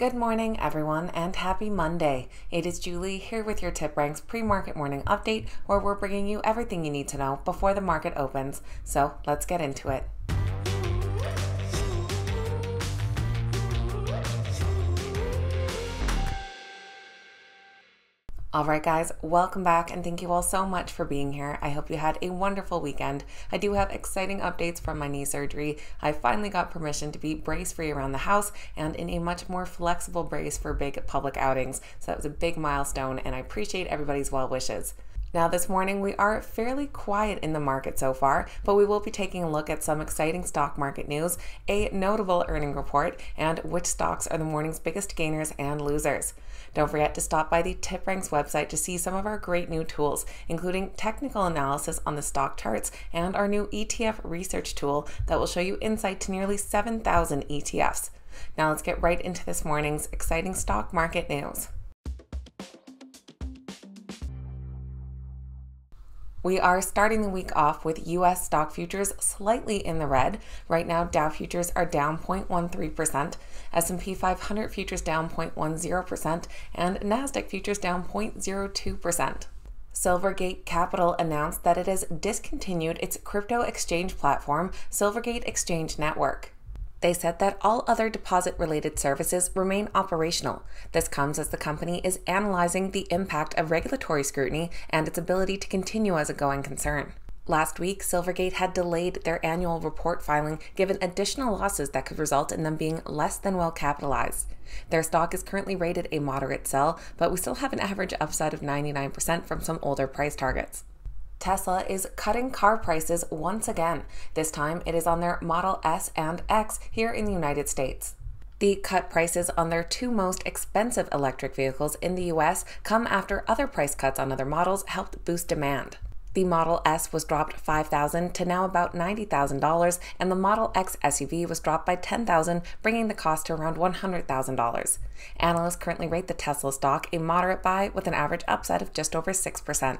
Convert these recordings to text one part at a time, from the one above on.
Good morning, everyone, and happy Monday. It is Julie here with your TipRanks pre-market morning update, where we're bringing you everything you need to know before the market opens. So let's get into it. Alright guys, welcome back and thank you all so much for being here. I hope you had a wonderful weekend. I do have exciting updates from my knee surgery. I finally got permission to be brace-free around the house and in a much more flexible brace for big public outings. So that was a big milestone and I appreciate everybody's well wishes. Now this morning we are fairly quiet in the market so far, but we will be taking a look at some exciting stock market news, a notable earning report, and which stocks are the morning's biggest gainers and losers. Don't forget to stop by the TipRanks website to see some of our great new tools, including technical analysis on the stock charts and our new ETF research tool that will show you insight to nearly 7,000 ETFs. Now let's get right into this morning's exciting stock market news. We are starting the week off with U.S. stock futures slightly in the red. Right now, Dow futures are down 0.13%, S&P 500 futures down 0.10%, and NASDAQ futures down 0.02%. Silvergate Capital announced that it has discontinued its crypto exchange platform, Silvergate Exchange Network. They said that all other deposit-related services remain operational. This comes as the company is analyzing the impact of regulatory scrutiny and its ability to continue as a going concern. Last week, Silvergate had delayed their annual report filing given additional losses that could result in them being less than well capitalized. Their stock is currently rated a moderate sell, but we still have an average upside of 99% from some older price targets. Tesla is cutting car prices once again. This time it is on their Model S and X here in the United States. The cut prices on their two most expensive electric vehicles in the US come after other price cuts on other models helped boost demand. The Model S was dropped $5,000 to now about $90,000, and the Model X SUV was dropped by $10,000, bringing the cost to around $100,000. Analysts currently rate the Tesla stock a moderate buy with an average upside of just over 6%.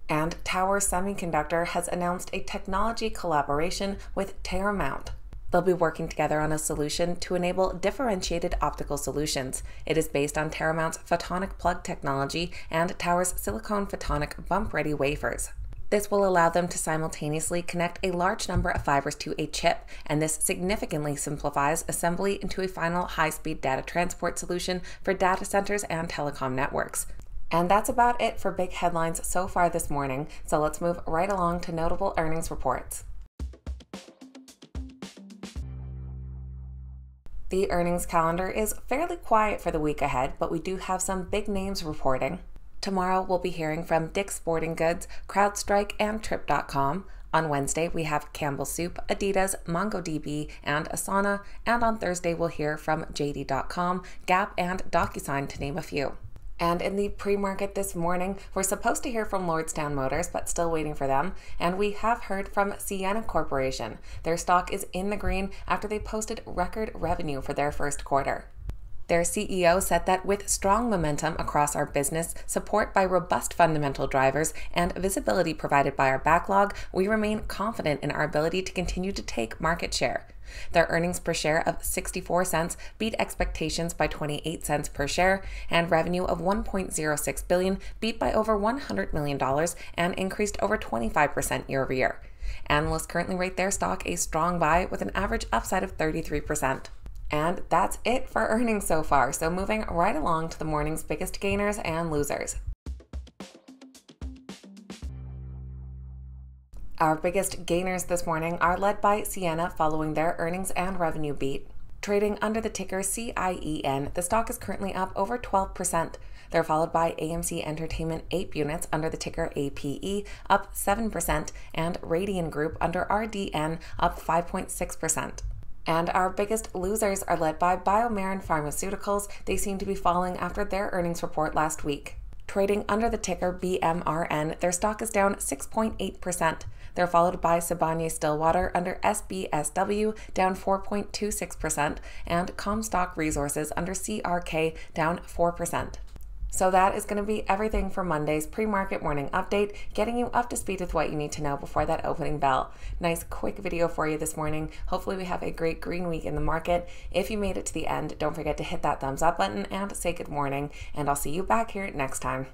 And Tower Semiconductor has announced a technology collaboration with Terramount. They'll be working together on a solution to enable differentiated optical solutions. It is based on Terramount's photonic plug technology and Tower's silicone photonic bump-ready wafers. This will allow them to simultaneously connect a large number of fibers to a chip, and this significantly simplifies assembly into a final high-speed data transport solution for data centers and telecom networks. And that's about it for big headlines so far this morning, so let's move right along to notable earnings reports. The earnings calendar is fairly quiet for the week ahead, but we do have some big names reporting. Tomorrow we'll be hearing from Dick's Sporting Goods, CrowdStrike, and Trip.com. On Wednesday, we have Campbell Soup, Adidas, MongoDB, and Asana, and on Thursday we'll hear from JD.com, Gap, and DocuSign, to name a few. And in the pre-market this morning, we're supposed to hear from Lordstown Motors, but still waiting for them. And we have heard from Ciena Corporation. Their stock is in the green after they posted record revenue for their first quarter. Their CEO said that with strong momentum across our business, support by robust fundamental drivers, and visibility provided by our backlog, we remain confident in our ability to continue to take market share. Their earnings per share of 64 cents beat expectations by 28 cents per share, and revenue of $1.06 billion beat by over $100 million and increased over 25% year over year. Analysts currently rate their stock a strong buy with an average upside of 33%. And that's it for earnings so far, so moving right along to the morning's biggest gainers and losers. Our biggest gainers this morning are led by Ciena following their earnings and revenue beat. Trading under the ticker CIEN, the stock is currently up over 12%. They're followed by AMC Entertainment Ape Units under the ticker APE, up 7%, and Radian Group under RDN, up 5.6%. And our biggest losers are led by BioMarin Pharmaceuticals. They seem to be falling after their earnings report last week. Trading under the ticker BMRN, their stock is down 6.8%. They're followed by Sibanye-Stillwater under SBSW, down 4.26%, and Comstock Resources under CRK, down 4%. So that is going to be everything for Monday's pre-market morning update, getting you up to speed with what you need to know before that opening bell. Nice quick video for you this morning. Hopefully we have a great green week in the market. If you made it to the end, don't forget to hit that thumbs up button and say good morning, and I'll see you back here next time.